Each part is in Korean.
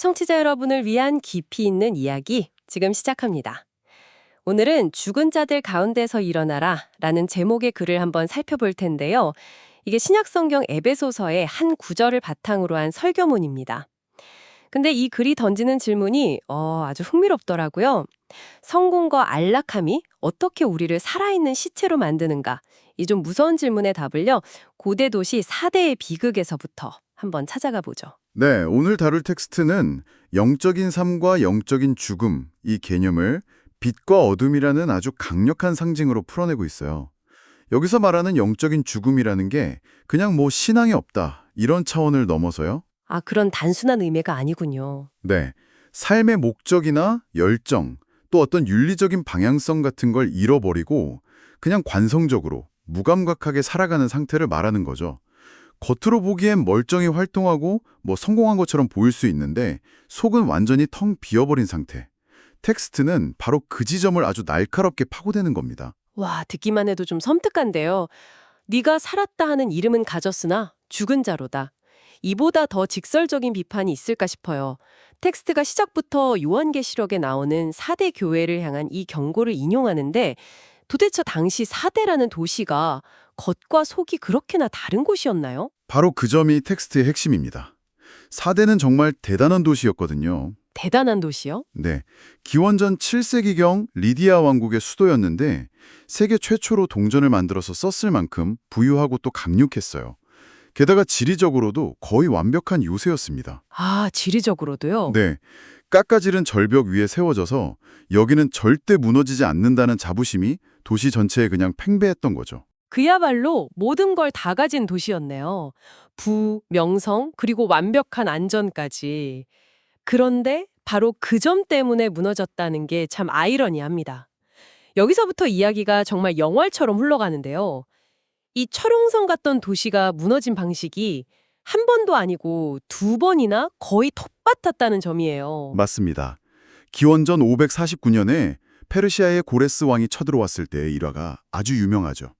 청취자 여러분을 위한 깊이 있는 이야기 지금 시작합니다. 오늘은 죽은 자들 가운데서 일어나라 라는 제목의 글을 한번 살펴볼 텐데요. 이게 신약성경 에베소서의 한 구절을 바탕으로 한 설교문입니다. 근데 이 글이 던지는 질문이 아주 흥미롭더라고요. 성공과 안락함이 어떻게 우리를 살아있는 시체로 만드는가? 이 좀 무서운 질문의 답을요. 고대 도시 4대의 비극에서부터 한번 찾아가 보죠. 네, 오늘 다룰 텍스트는 영적인 삶과 영적인 죽음, 이 개념을 빛과 어둠이라는 아주 강력한 상징으로 풀어내고 있어요. 여기서 말하는 영적인 죽음이라는 게 그냥 신앙이 없다, 이런 차원을 넘어서요. 아, 그런 단순한 의미가 아니군요. 네, 삶의 목적이나 열정, 또 어떤 윤리적인 방향성 같은 걸 잃어버리고 그냥 관성적으로, 무감각하게 살아가는 상태를 말하는 거죠. 겉으로 보기엔 멀쩡히 활동하고 성공한 것처럼 보일 수 있는데 속은 완전히 텅 비어버린 상태. 텍스트는 바로 그 지점을 아주 날카롭게 파고드는 겁니다. 와, 듣기만 해도 좀 섬뜩한데요. 네가 살았다 하는 이름은 가졌으나 죽은 자로다. 이보다 더 직설적인 비판이 있을까 싶어요. 텍스트가 시작부터 요한계시록에 나오는 4대 교회를 향한 이 경고를 인용하는데 도대체 당시 4대라는 도시가 겉과 속이 그렇게나 다른 곳이었나요? 바로 그 점이 텍스트의 핵심입니다. 사대는 정말 대단한 도시였거든요. 대단한 도시요? 네, 기원전 7세기경 리디아 왕국의 수도였는데 세계 최초로 동전을 만들어서 썼을 만큼 부유하고 또 강력했어요. 게다가 지리적으로도 거의 완벽한 요새였습니다. 아, 지리적으로도요? 네, 깎아지른 절벽 위에 세워져서 여기는 절대 무너지지 않는다는 자부심이 도시 전체에 그냥 팽배했던 거죠. 그야말로 모든 걸 다 가진 도시였네요. 부, 명성, 그리고 완벽한 안전까지. 그런데 바로 그 점 때문에 무너졌다는 게 참 아이러니합니다. 여기서부터 이야기가 정말 영화처럼 흘러가는데요. 이 철옹성 같던 도시가 무너진 방식이 한 번도 아니고 두 번이나 거의 톱같았다는 점이에요. 맞습니다. 기원전 549년에 페르시아의 고레스 왕이 쳐들어왔을 때의 일화가 아주 유명하죠.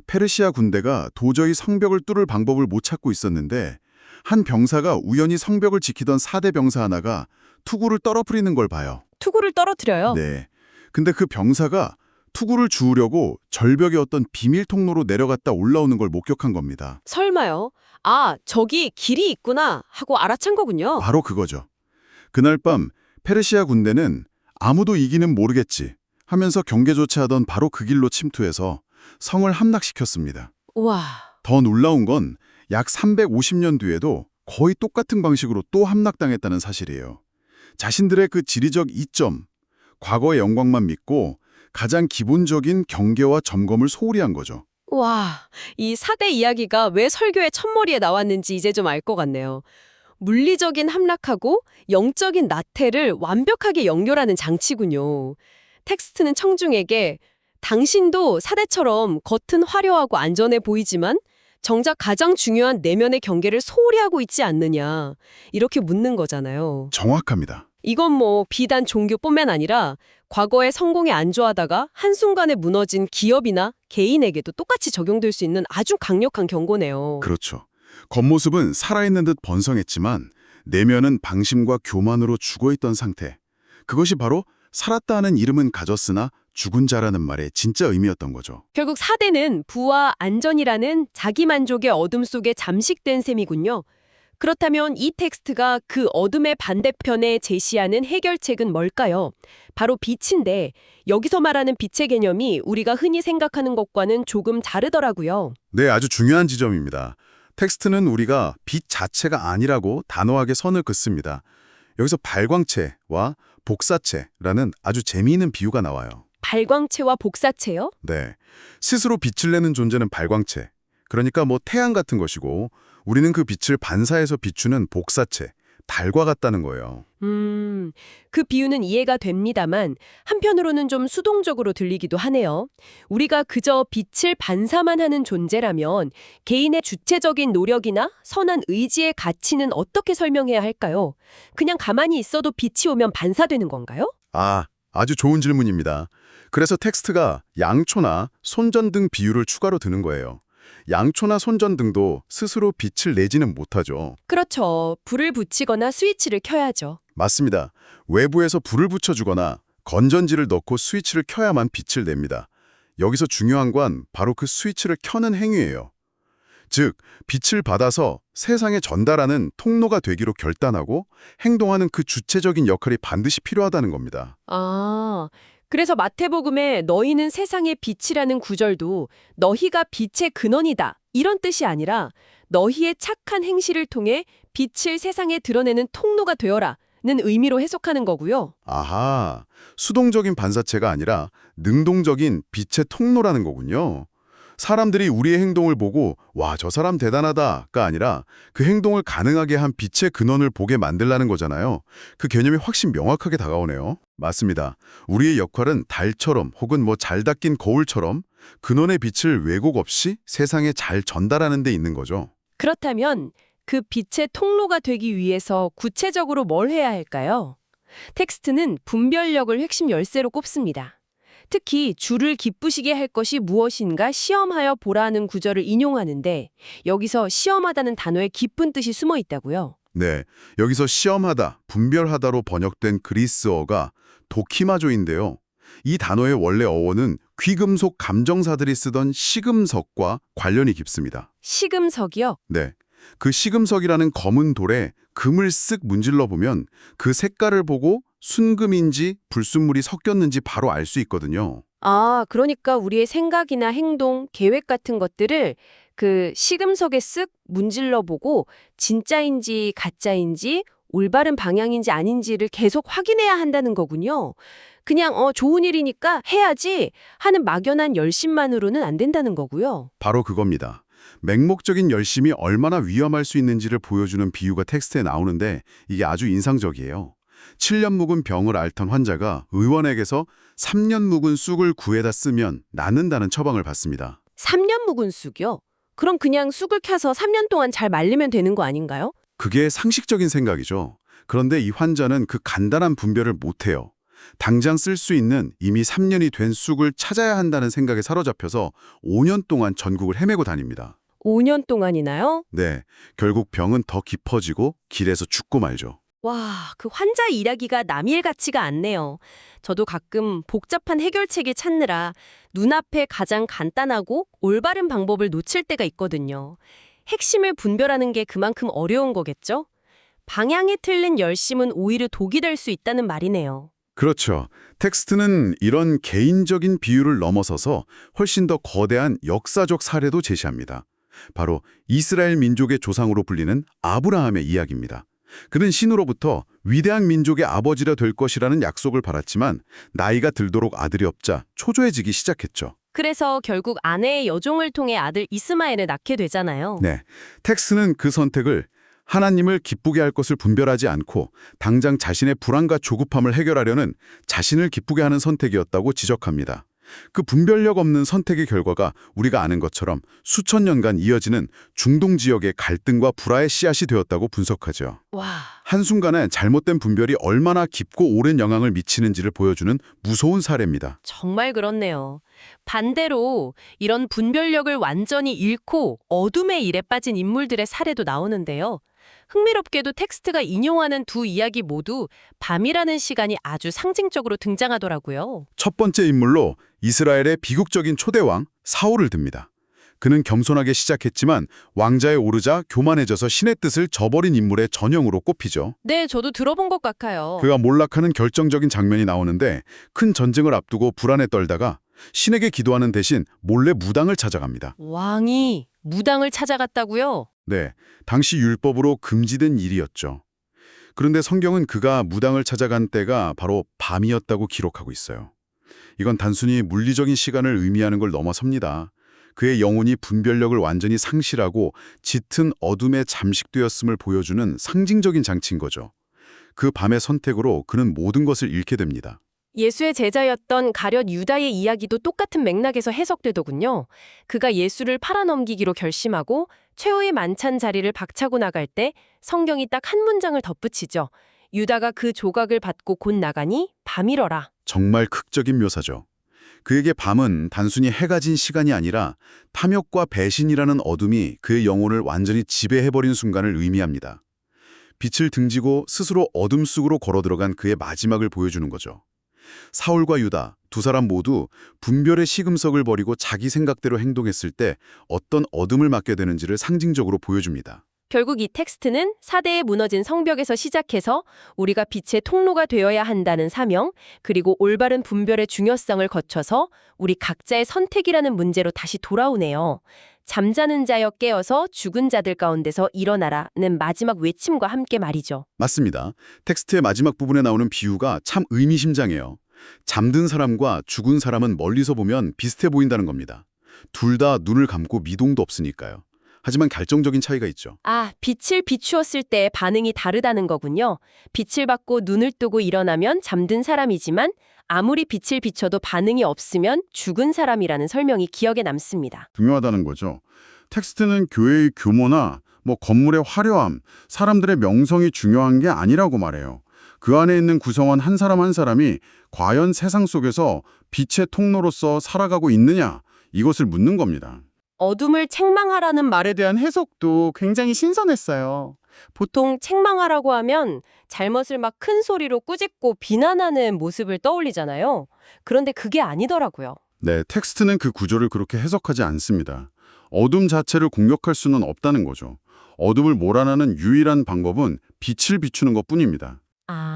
페르시아 군대가 도저히 성벽을 뚫을 방법을 못 찾고 있었는데 한 병사가 우연히 성벽을 지키던 4대 병사 하나가 투구를 떨어뜨리는 걸 봐요. 투구를 떨어뜨려요. 네. 근데 그 병사가 투구를 주우려고 절벽의 어떤 비밀 통로로 내려갔다 올라오는 걸 목격한 겁니다. 설마요? 아, 저기 길이 있구나 하고 알아챈 거군요. 바로 그거죠. 그날 밤 페르시아 군대는 아무도 이기는 모르겠지 하면서 경계조차 하던 바로 그 길로 침투해서 성을 함락시켰습니다. 와. 더 놀라운 건 약 350년 뒤에도 거의 똑같은 방식으로 또 함락당했다는 사실이에요. 자신들의 그 지리적 이점, 과거의 영광만 믿고 가장 기본적인 경계와 점검을 소홀히 한 거죠. 와, 이 4대 이야기가 왜 설교의 첫머리에 나왔는지 이제 좀 알 것 같네요. 물리적인 함락하고 영적인 나태를 완벽하게 연결하는 장치군요. 텍스트는 청중에게 당신도 4대처럼 겉은 화려하고 안전해 보이지만 정작 가장 중요한 내면의 경계를 소홀히 하고 있지 않느냐 이렇게 묻는 거잖아요. 정확합니다. 이건 비단 종교뿐만 아니라 과거에 성공에 안주하다가 한순간에 무너진 기업이나 개인에게도 똑같이 적용될 수 있는 아주 강력한 경고네요. 그렇죠. 겉모습은 살아있는 듯 번성했지만 내면은 방심과 교만으로 죽어있던 상태. 그것이 바로 살았다 하는 이름은 가졌으나 죽은 자라는 말의 진짜 의미였던 거죠. 결국 4대는 부와 안전이라는 자기만족의 어둠 속에 잠식된 셈이군요. 그렇다면 이 텍스트가 그 어둠의 반대편에 제시하는 해결책은 뭘까요? 바로 빛인데 여기서 말하는 빛의 개념이 우리가 흔히 생각하는 것과는 조금 다르더라고요. 네, 아주 중요한 지점입니다. 텍스트는 우리가 빛 자체가 아니라고 단호하게 선을 긋습니다. 여기서 발광체와 복사체라는 아주 재미있는 비유가 나와요. 발광체와 복사체요? 네, 스스로 빛을 내는 존재는 발광체, 그러니까 태양 같은 것이고 우리는 그 빛을 반사해서 비추는 복사체, 달과 같다는 거예요. 그 비유는 이해가 됩니다만 한편으로는 좀 수동적으로 들리기도 하네요. 우리가 그저 빛을 반사만 하는 존재라면 개인의 주체적인 노력이나 선한 의지의 가치는 어떻게 설명해야 할까요? 그냥 가만히 있어도 빛이 오면 반사되는 건가요? 아주 좋은 질문입니다. 그래서 텍스트가 양초나 손전 등 비유를 추가로 드는 거예요. 양초나 손전 등도 스스로 빛을 내지는 못하죠. 그렇죠. 불을 붙이거나 스위치를 켜야죠. 맞습니다. 외부에서 불을 붙여주거나 건전지를 넣고 스위치를 켜야만 빛을 냅니다. 여기서 중요한 건 바로 그 스위치를 켜는 행위예요. 즉, 빛을 받아서 세상에 전달하는 통로가 되기로 결단하고 행동하는 그 주체적인 역할이 반드시 필요하다는 겁니다. 아, 그래서 마태복음에 너희는 세상의 빛이라는 구절도 너희가 빛의 근원이다 이런 뜻이 아니라 너희의 착한 행실을 통해 빛을 세상에 드러내는 통로가 되어라 는 의미로 해석하는 거고요. 아하, 수동적인 반사체가 아니라 능동적인 빛의 통로라는 거군요. 사람들이 우리의 행동을 보고 와, 저 사람 대단하다가 아니라 그 행동을 가능하게 한 빛의 근원을 보게 만들라는 거잖아요. 그 개념이 훨씬 명확하게 다가오네요. 맞습니다. 우리의 역할은 달처럼 혹은 잘 닦인 거울처럼 근원의 빛을 왜곡 없이 세상에 잘 전달하는 데 있는 거죠. 그렇다면 그 빛의 통로가 되기 위해서 구체적으로 뭘 해야 할까요? 텍스트는 분별력을 핵심 열쇠로 꼽습니다. 특히 주를 기쁘시게 할 것이 무엇인가 시험하여 보라는 구절을 인용하는데 여기서 시험하다는 단어에 깊은 뜻이 숨어 있다고요. 네, 여기서 시험하다, 분별하다로 번역된 그리스어가 도키마조인데요. 이 단어의 원래 어원은 귀금속 감정사들이 쓰던 시금석과 관련이 깊습니다. 시금석이요? 네, 그 시금석이라는 검은 돌에 금을 쓱 문질러 보면 그 색깔을 보고 순금인지 불순물이 섞였는지 바로 알 수 있거든요. 아, 그러니까 우리의 생각이나 행동, 계획 같은 것들을 그 시금석에 쓱 문질러 보고 진짜인지 가짜인지 올바른 방향인지 아닌지를 계속 확인해야 한다는 거군요. 그냥 좋은 일이니까 해야지 하는 막연한 열심만으로는 안 된다는 거고요. 바로 그겁니다. 맹목적인 열심이 얼마나 위험할 수 있는지를 보여주는 비유가 텍스트에 나오는데 이게 아주 인상적이에요. 7년 묵은 병을 앓던 환자가 의원에게서 3년 묵은 쑥을 구해다 쓰면 낫는다는 처방을 받습니다. 3년 묵은 쑥이요? 그럼 그냥 쑥을 켜서 3년 동안 잘 말리면 되는 거 아닌가요? 그게 상식적인 생각이죠. 그런데 이 환자는 그 간단한 분별을 못해요. 당장 쓸 수 있는 이미 3년이 된 쑥을 찾아야 한다는 생각에 사로잡혀서 5년 동안 전국을 헤매고 다닙니다. 5년 동안이나요? 네, 결국 병은 더 깊어지고 길에서 죽고 말죠. 와, 그 환자 이야기가 남일 같지가 않네요. 저도 가끔 복잡한 해결책을 찾느라 눈앞에 가장 간단하고 올바른 방법을 놓칠 때가 있거든요. 핵심을 분별하는 게 그만큼 어려운 거겠죠? 방향이 틀린 열심은 오히려 독이 될 수 있다는 말이네요. 그렇죠. 텍스트는 이런 개인적인 비유를 넘어서서 훨씬 더 거대한 역사적 사례도 제시합니다. 바로 이스라엘 민족의 조상으로 불리는 아브라함의 이야기입니다. 그는 신으로부터 위대한 민족의 아버지라 될 것이라는 약속을 받았지만 나이가 들도록 아들이 없자 초조해지기 시작했죠. 그래서 결국 아내의 여종을 통해 아들 이스마엘을 낳게 되잖아요. 네, 텍스는 그 선택을 하나님을 기쁘게 할 것을 분별하지 않고 당장 자신의 불안과 조급함을 해결하려는 자신을 기쁘게 하는 선택이었다고 지적합니다. 그 분별력 없는 선택의 결과가 우리가 아는 것처럼 수천 년간 이어지는 중동 지역의 갈등과 불화의 씨앗이 되었다고 분석하죠. 와, 한순간에 잘못된 분별이 얼마나 깊고 오랜 영향을 미치는지를 보여주는 무서운 사례입니다. 정말 그렇네요. 반대로 이런 분별력을 완전히 잃고 어둠의 일에 빠진 인물들의 사례도 나오는데요. 흥미롭게도 텍스트가 인용하는 두 이야기 모두 밤이라는 시간이 아주 상징적으로 등장하더라고요. 첫 번째 인물로 이스라엘의 비극적인 초대왕 사울을 듭니다. 그는 겸손하게 시작했지만 왕자에 오르자 교만해져서 신의 뜻을 저버린 인물의 전형으로 꼽히죠. 네, 저도 들어본 것 같아요. 그가 몰락하는 결정적인 장면이 나오는데 큰 전쟁을 앞두고 불안에 떨다가 신에게 기도하는 대신 몰래 무당을 찾아갑니다. 왕이 무당을 찾아갔다고요? 네, 당시 율법으로 금지된 일이었죠. 그런데 성경은 그가 무당을 찾아간 때가 바로 밤이었다고 기록하고 있어요. 이건 단순히 물리적인 시간을 의미하는 걸 넘어섭니다. 그의 영혼이 분별력을 완전히 상실하고 짙은 어둠에 잠식되었음을 보여주는 상징적인 장치인 거죠. 그 밤의 선택으로 그는 모든 것을 잃게 됩니다. 예수의 제자였던 가룟 유다의 이야기도 똑같은 맥락에서 해석되더군요. 그가 예수를 팔아넘기기로 결심하고 최후의 만찬 자리를 박차고 나갈 때 성경이 딱 한 문장을 덧붙이죠. 유다가 그 조각을 받고 곧 나가니 밤이러라. 정말 극적인 묘사죠. 그에게 밤은 단순히 해가 진 시간이 아니라 탐욕과 배신이라는 어둠이 그의 영혼을 완전히 지배해버린 순간을 의미합니다. 빛을 등지고 스스로 어둠 속으로 걸어 들어간 그의 마지막을 보여주는 거죠. 사울과 유다 두 사람 모두 분별의 시금석을 버리고 자기 생각대로 행동했을 때 어떤 어둠을 맞게 되는지를 상징적으로 보여줍니다. 결국 이 텍스트는 사대에 무너진 성벽에서 시작해서 우리가 빛의 통로가 되어야 한다는 사명, 그리고 올바른 분별의 중요성을 거쳐서 우리 각자의 선택이라는 문제로 다시 돌아오네요. 잠자는 자여 깨어서 죽은 자들 가운데서 일어나라는 마지막 외침과 함께 말이죠. 맞습니다. 텍스트의 마지막 부분에 나오는 비유가 참 의미심장해요. 잠든 사람과 죽은 사람은 멀리서 보면 비슷해 보인다는 겁니다. 둘 다 눈을 감고 미동도 없으니까요. 하지만 결정적인 차이가 있죠. 아, 빛을 비추었을 때 반응이 다르다는 거군요. 빛을 받고 눈을 뜨고 일어나면 잠든 사람이지만 아무리 빛을 비춰도 반응이 없으면 죽은 사람이라는 설명이 기억에 남습니다. 중요하다는 거죠. 텍스트는 교회의 규모나 건물의 화려함, 사람들의 명성이 중요한 게 아니라고 말해요. 그 안에 있는 구성원 한 사람 한 사람이 과연 세상 속에서 빛의 통로로서 살아가고 있느냐, 이것을 묻는 겁니다. 어둠을 책망하라는 말에 대한 해석도 굉장히 신선했어요. 보통 책망하라고 하면 잘못을 막 큰 소리로 꾸짖고 비난하는 모습을 떠올리잖아요. 그런데 그게 아니더라고요. 네, 텍스트는 그 구조를 그렇게 해석하지 않습니다. 어둠 자체를 공격할 수는 없다는 거죠. 어둠을 몰아내는 유일한 방법은 빛을 비추는 것뿐입니다.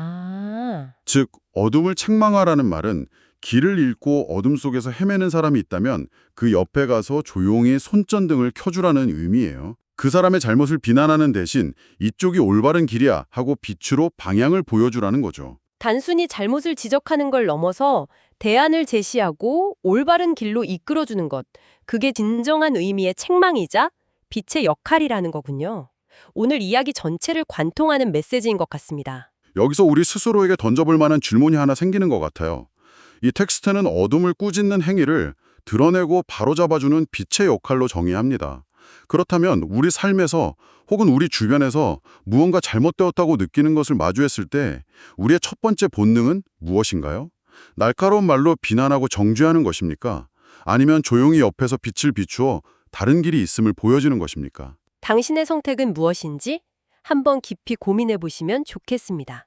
아, 즉, 어둠을 책망하라는 말은 길을 잃고 어둠 속에서 헤매는 사람이 있다면 그 옆에 가서 조용히 손전등을 켜주라는 의미예요. 그 사람의 잘못을 비난하는 대신 이쪽이 올바른 길이야 하고 빛으로 방향을 보여주라는 거죠. 단순히 잘못을 지적하는 걸 넘어서 대안을 제시하고 올바른 길로 이끌어주는 것. 그게 진정한 의미의 책망이자 빛의 역할이라는 거군요. 오늘 이야기 전체를 관통하는 메시지인 것 같습니다. 여기서 우리 스스로에게 던져볼 만한 질문이 하나 생기는 것 같아요. 이 텍스트는 어둠을 꾸짖는 행위를 드러내고 바로잡아주는 빛의 역할로 정의합니다. 그렇다면 우리 삶에서 혹은 우리 주변에서 무언가 잘못되었다고 느끼는 것을 마주했을 때 우리의 첫 번째 본능은 무엇인가요? 날카로운 말로 비난하고 정죄하는 것입니까? 아니면 조용히 옆에서 빛을 비추어 다른 길이 있음을 보여주는 것입니까? 당신의 선택은 무엇인지 한번 깊이 고민해 보시면 좋겠습니다.